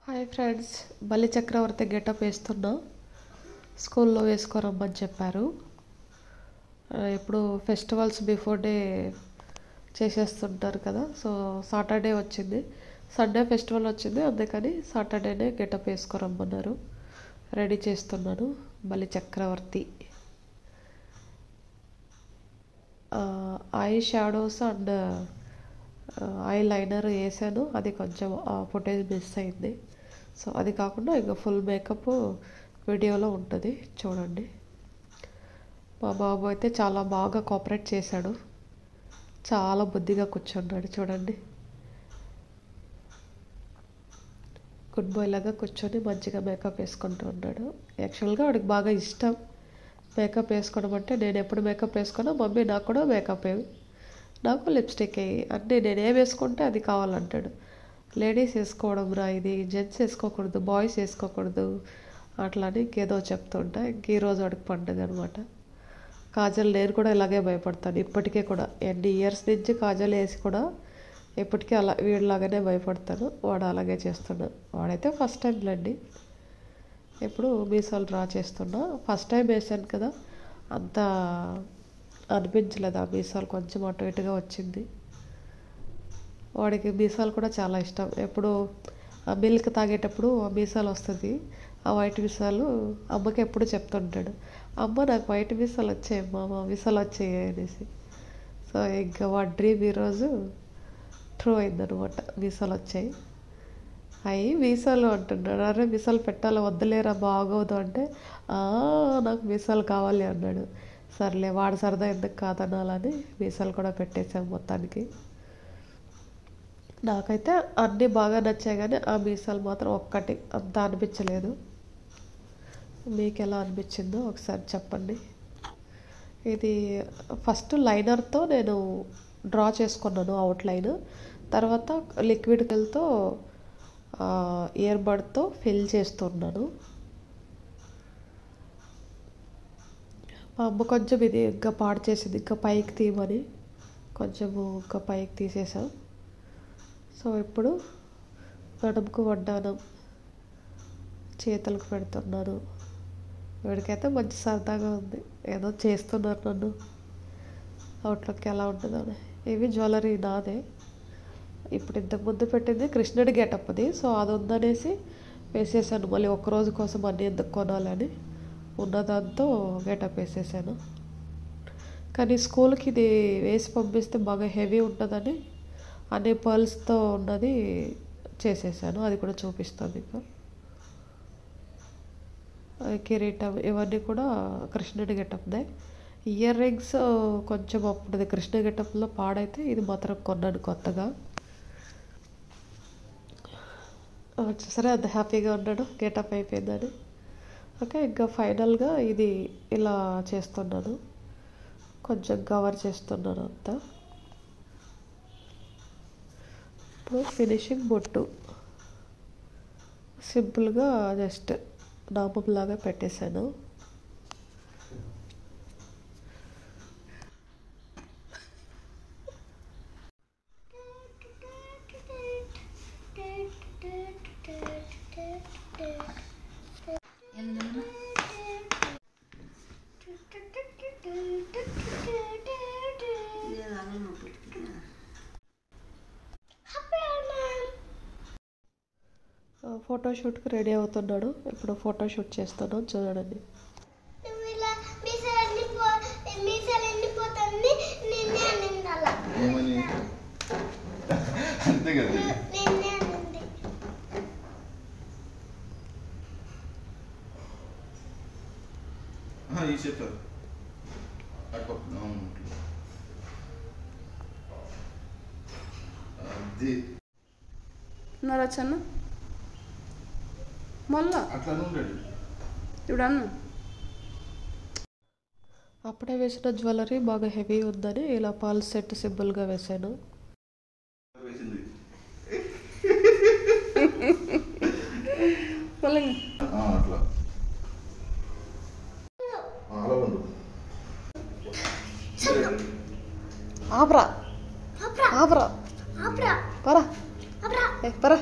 Hi friends, బలి చక్రవర్తి getup వేస్తున్నా. స్కూల్లో వేసుకోరమ్మని చెప్పారు. ఇప్పుడు ఫెస్టివల్స్ బిఫోర్ డే చేసేస్తుంటారు కదా. సో సాటర్డే వచ్చింది, సండే ఫెస్టివల్ వచ్చింది, అందుకని సాటర్డేనే గెటప్ వేసుకోరమ్మన్నారు. రెడీ చేస్తున్నాను Bali Chakravarthi. Eye shadows and eye liner వేసాను, అది కొంచెం ఫుటేజ్ మిస్ అయింది. సో అది కాకుండా ఇంకా ఫుల్ మేకప్ వీడియోలో ఉంటుంది, చూడండి. మా బాబు అయితే చాలా బాగా కోఆపరేట్ చేశాడు, చాలా బుద్ధిగా కూర్చున్నాడు. చూడండి, గుడ్ బాయ్ లాగా కూర్చొని మంచిగా మేకప్ వేసుకుంటూ ఉన్నాడు. యాక్చువల్గా వాడికి బాగా ఇష్టం మేకప్ వేసుకోవడం అంటే. నేను ఎప్పుడు మేకప్ వేసుకున్నా మమ్మీ నాకు కూడా మేకప్ వేయి, నాకు లిప్స్టిక్ వేయి, అంటే నేనేం వేసుకుంటే అది కావాలంటాడు. లేడీస్ వేసుకోవడం రా ఇది, జెంట్స్ వేసుకోకూడదు, బాయ్స్ వేసుకోకూడదు అట్లా అని ఇంకేదో చెప్తుంటా. ఇంక ఈరోజు వాడికి పండుగ అనమాట. కాజల్ నేను కూడా ఇలాగే భయపడతాను ఇప్పటికే కూడా. ఎన్ని ఇయర్స్ నుంచి కాజల్ వేసి కూడా ఇప్పటికీ అలా వీడిలాగానే భయపడతాను. వాడు అలాగే చేస్తున్నాడు. వాడైతే ఫస్ట్ టైం లేండి, ఇప్పుడు మీసాలు డ్రా చేస్తున్నా. ఫస్ట్ టైం వేసాను కదా, అంత అనిపించలేదు. ఆ మీసాలు కొంచెం అటు ఇటుగా వచ్చింది. వాడికి మీసాలు కూడా చాలా ఇష్టం. ఎప్పుడు ఆ మిల్క్ తాగేటప్పుడు ఆ మీసాలు వస్తుంది, ఆ వైట్ మీసాలు అమ్మకి ఎప్పుడు చెప్తుంటాడు, అమ్మ నాకు వైట్ మీసాలు వచ్చాయి, మా మీసాలు వచ్చాయి అనేసి. సో ఇంకా వాడి డ్రీమ్ ఈరోజు ట్రూ అయిందనమాట. మీసాలు వచ్చాయి. అవి మీసాలు అంటున్నాడు. అరే మీసాలు పెట్టాలి, వద్దలేరా బాగోదు అంటే నాకు మీసాలు కావాలి అన్నాడు. సర్లే వాడు సరదా ఎందుకు కాదనాలని మీసాలు కూడా పెట్టేసాం మొత్తానికి. నాకైతే అన్నీ బాగా నచ్చాయి, కానీ ఆ మీసాలు మాత్రం ఒక్కటి అంత అనిపించలేదు. మీకు ఎలా అనిపించిందో ఒకసారి చెప్పండి. ఇది ఫస్ట్ లైనర్తో నేను డ్రా చేసుకున్నాను అవుట్లైన్, తర్వాత లిక్విడ్ కలర్తో ఇయర్ బడ్తో ఫిల్ చేస్తున్నాను. మా అమ్మ కొంచెం ఇది ఇంకా పాడు చేసింది, ఇంకా పైకి తీయమని కొంచెము ఇంకా పైకి తీసేసాం. సో ఇప్పుడు నడుముకు వడ్డానం, చేతులకు పెడుతున్నాను. వీడికైతే మంచి సరదాగా ఉంది, ఏదో చేస్తున్నారు నన్ను అవుట్లోకి ఎలా ఉంటుందని. ఇవి జ్యువెలరీ నాదే. ఇప్పుడు ఇంతకుముందు పెట్టింది కృష్ణుడి గెటప్ అది, సో అది ఉందనేసి వేసేసాను. మళ్ళీ ఒక్కరోజు కోసం అన్నీ ఎందుకు కొనాలని ఉన్నదాంతో గెటప్ వేసేసాను. కానీ స్కూల్కి ఇది వేసి పంపిస్తే బాగా హెవీ ఉంటుందని అన్ని పర్ల్స్తో ఉన్నది చేసేసాను. అది కూడా చూపిస్తాను మీకు. కిరీటం ఇవన్నీ కూడా కృష్ణుడి గెటప్దే. ఇయర్ రింగ్స్ కొంచెం అప్పుడుది కృష్ణ గెటప్లో పాడైతే ఇది మాత్రం కొన్నాను కొత్తగా. సరే అంత హ్యాపీగా ఉన్నాడు గెటప్ అయిపోయిందని. ఓకే, ఇంకా ఫైనల్గా ఇది ఇలా చేస్తున్నాను, కొంచెం కవర్ చేస్తున్నాను అంతా. ఇప్పుడు ఫినిషింగ్ బొట్టు సింపుల్గా జస్ట్ నామంలాగా పెట్టేశాను. ఫోటోషూట్కి రెడీ అవుతున్నాడు. ఇప్పుడు ఫోటోషూట్ చేస్తాను, చూడండి. నరచన్న మళ్ళా ఇప్పుడు అన్న అప్పుడే వేసిన జ్యువెలరీ బాగా హెవీ ఉందని ఇలా పాల్ సెట్ సింపుల్గా వేసాను. ఆపరా ఆపరా పరా పరా